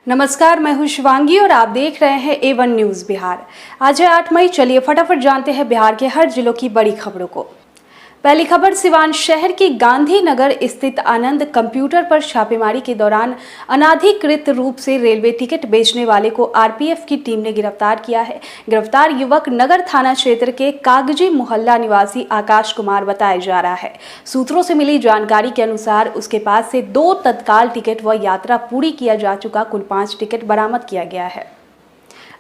नमस्कार, मैं हूं शिवांगी और आप देख रहे हैं A1 न्यूज़ बिहार। आज है 8 मई। चलिए फटाफट जानते हैं बिहार के हर जिलों की बड़ी खबरों को। पहली खबर, सिवान शहर की गांधीनगर स्थित आनंद कंप्यूटर पर छापेमारी के दौरान अनाधिकृत रूप से रेलवे टिकट बेचने वाले को आरपीएफ की टीम ने गिरफ्तार किया है। गिरफ्तार युवक नगर थाना क्षेत्र के कागजी मोहल्ला निवासी आकाश कुमार बताया जा रहा है। सूत्रों से मिली जानकारी के अनुसार उसके पास से 2 तत्काल टिकट व यात्रा पूरी किया जा चुका कुल 5 टिकट बरामद किया गया है।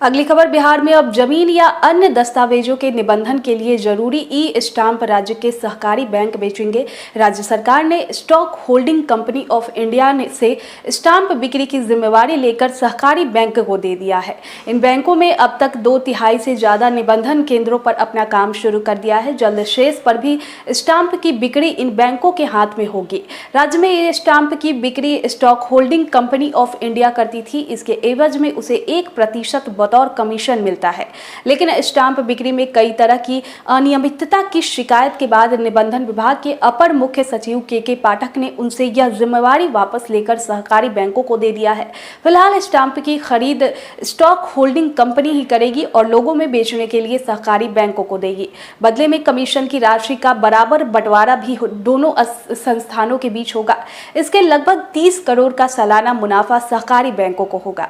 अगली खबर, बिहार में अब जमीन या अन्य दस्तावेजों के निबंधन के लिए जरूरी ई स्टाम्प राज्य के सहकारी बैंक बेचेंगे। राज्य सरकार ने stock holding company of India से स्टाम्प बिक्री की जिम्मेवारी लेकर सहकारी बैंक को दे दिया है। इन बैंकों में अब तक 2/3 से ज्यादा निबंधन केंद्रों पर अपना काम शुरू कर दिया है। जल्द शेष पर भी स्टाम्प की बिक्री इन बैंकों के हाथ में होगी। राज्य में ये स्टाम्प की बिक्री stock holding company of India करती थी। इसके एवज में उसे 1% बतौर कमीशन मिलता है। लेकिन स्टाम्प बिक्री में कई तरह की अनियमितता की शिकायत के बाद निबंधन विभाग के अपर मुख्य सचिव के पाठक ने उनसे यह जिम्मेवारी वापस लेकर सहकारी बैंकों को दे दिया है। फिलहाल स्टाम्प की खरीद स्टॉक होल्डिंग कंपनी ही करेगी और लोगों में बेचने के लिए सहकारी बैंकों को देगी। बदले में कमीशन की राशि का बराबर बंटवारा भी दोनों संस्थानों के बीच होगा। इसके लगभग 30 करोड़ का सालाना मुनाफा सहकारी बैंकों को होगा।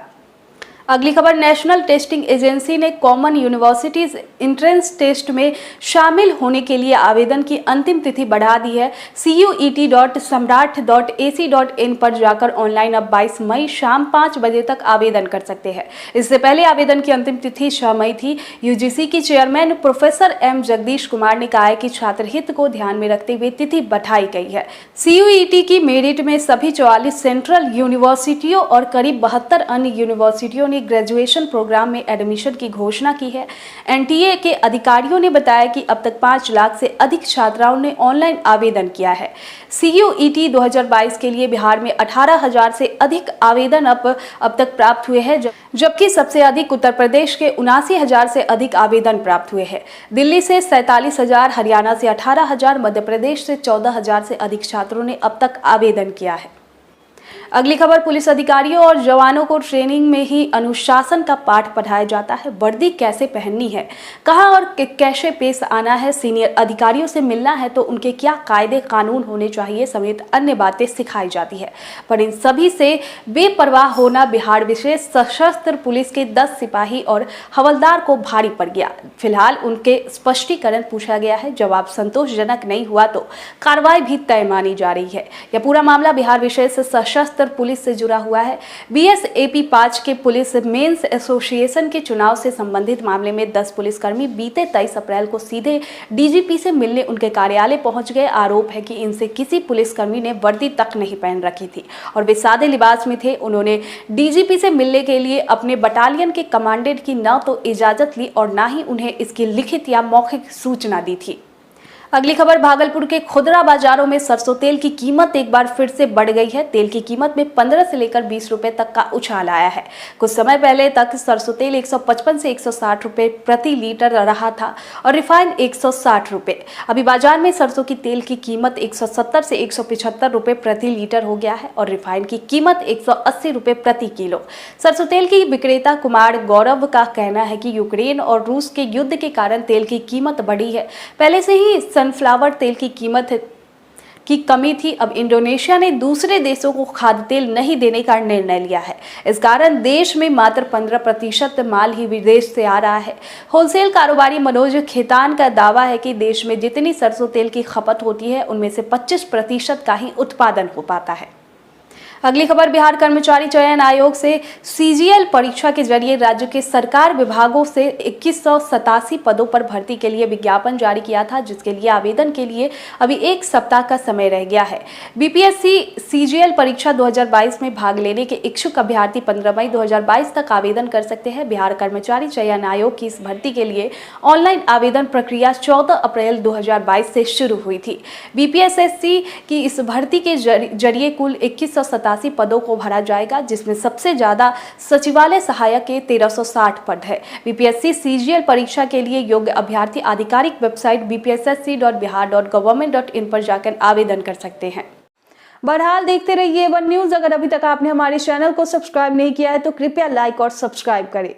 अगली खबर, नेशनल टेस्टिंग एजेंसी ने कॉमन यूनिवर्सिटीज एंट्रेंस टेस्ट में शामिल होने के लिए आवेदन की अंतिम तिथि बढ़ा दी है। CUET.samrat.ac.in पर जाकर ऑनलाइन अब 22 मई शाम 5 बजे तक आवेदन कर सकते हैं। इससे पहले आवेदन की अंतिम तिथि 6 मई थी। यूजीसी की chairman professor M Jagdish Kumar ने कहा है कि छात्र हित को ध्यान में रखते हुए तिथि बढ़ाई गई है। CUET की मेरिट में सभी 44 सेंट्रल यूनिवर्सिटियों और करीब 72 अन्य यूनिवर्सिटियों ने ग्रेजुएशन प्रोग्राम में एडमिशन की घोषणा की है। एनटीए के अधिकारियों ने बताया कि अब तक 5 लाख से अधिक छात्राओं ने ऑनलाइन आवेदन किया है। CUET 2022 के लिए बिहार में 18,000 से अधिक आवेदन अब तक प्राप्त हुए हैं, जबकि सबसे अधिक उत्तर प्रदेश के 79,000 से अधिक आवेदन प्राप्त हुए हैं। दिल्ली से 47,000, हरियाणा से 18,000, मध्य प्रदेश से 14,000 से अधिक छात्रों ने अब तक आवेदन किया है। अगली खबर, पुलिस अधिकारियों और जवानों को ट्रेनिंग में ही अनुशासन का पाठ पढ़ाया जाता है। वर्दी कैसे पहननी है, कहाँ और कैसे पेश आना है, सीनियर अधिकारियों से मिलना है तो उनके क्या कायदे कानून होने चाहिए समेत अन्य बातें सिखाई जाती है। पर इन सभी से बेपरवाह होना बिहार विशेष सशस्त्र पुलिस के 10 सिपाही और हवलदार को भारी पड़ गया। फिलहाल उनके स्पष्टीकरण पूछा गया है। जवाब संतोषजनक नहीं हुआ तो कार्रवाई भी तय मानी जा रही है। यह पूरा मामला बिहार विशेष सशस्त्र पुलिस से जुड़ा हुआ है। BSAP 5 के पुलिस मेंस एसोसिएशन के चुनाव से संबंधित मामले में 10 पुलिसकर्मी बीते 23 अप्रैल को सीधे डीजीपी से मिलने उनके कार्यालय पहुंच गए। आरोप है कि इनसे किसी पुलिसकर्मी ने वर्दी तक नहीं पहन रखी थी और वे सादे लिबास में थे। उन्होंने डीजीपी से मिलने के लिए अपने बटालियन के कमांडेंट की न तो इजाजत ली और न ही उन्हें इसकी लिखित या मौखिक सूचना दी थी। अगली खबर, भागलपुर के खुदरा बाजारों में सरसों तेल की कीमत एक बार फिर से बढ़ गई है। तेल की कीमत में 15 से लेकर 20 रुपए तक का उछाल आया है। कुछ समय पहले तक सरसों तेल 155 से 160 रुपए प्रति लीटर रहा था और रिफाइन 160 रुपए। अभी बाजार में सरसों की तेल की कीमत 170 से 175 रुपए प्रति लीटर हो गया है और रिफाइन की कीमत 180 रुपए प्रति किलो। सरसों तेल की विक्रेता कुमार गौरव का कहना है कि यूक्रेन और रूस के युद्ध के कारण तेल की कीमत बढ़ी है। पहले से ही सनफ्लावर तेल की कीमत की कमी थी। अब इंडोनेशिया ने दूसरे देशों को खाद्य तेल नहीं देने का निर्णय लिया है। इस कारण देश में मात्र 15% माल ही विदेश से आ रहा है। होलसेल कारोबारी मनोज खेतान का दावा है कि देश में जितनी सरसों तेल की खपत होती है उनमें से 25% का ही उत्पादन हो पाता है। अगली खबर, बिहार कर्मचारी चयन आयोग से CGL परीक्षा के जरिए राज्य के सरकार विभागों से 2187 पदों पर भर्ती के लिए विज्ञापन जारी किया था, जिसके लिए आवेदन के लिए अभी 1 सप्ताह का समय रह गया है। BPSC CGL परीक्षा 2022 में भाग लेने के इच्छुक अभ्यर्थी 15 मई 2022 तक आवेदन कर सकते हैं। बिहार कर्मचारी चयन आयोग की इस भर्ती के लिए ऑनलाइन आवेदन प्रक्रिया 14 अप्रैल 2022 से शुरू हुई थी। BPSSC की इस भर्ती के जरिए कुल 2187 पदों को भरा जाएगा, जिसमें सबसे ज्यादा सचिवालय सहायक के 1360 पद है। BPSC CGL परीक्षा के लिए योग्य अभ्यर्थी आधिकारिक वेबसाइट bpssc.bihar.government.in पर जाकर आवेदन कर सकते हैं। बहरहाल देखते रहिए वन न्यूज। अगर अभी तक आपने हमारे चैनल को सब्सक्राइब नहीं किया है तो कृपया लाइक और सब्सक्राइब करें।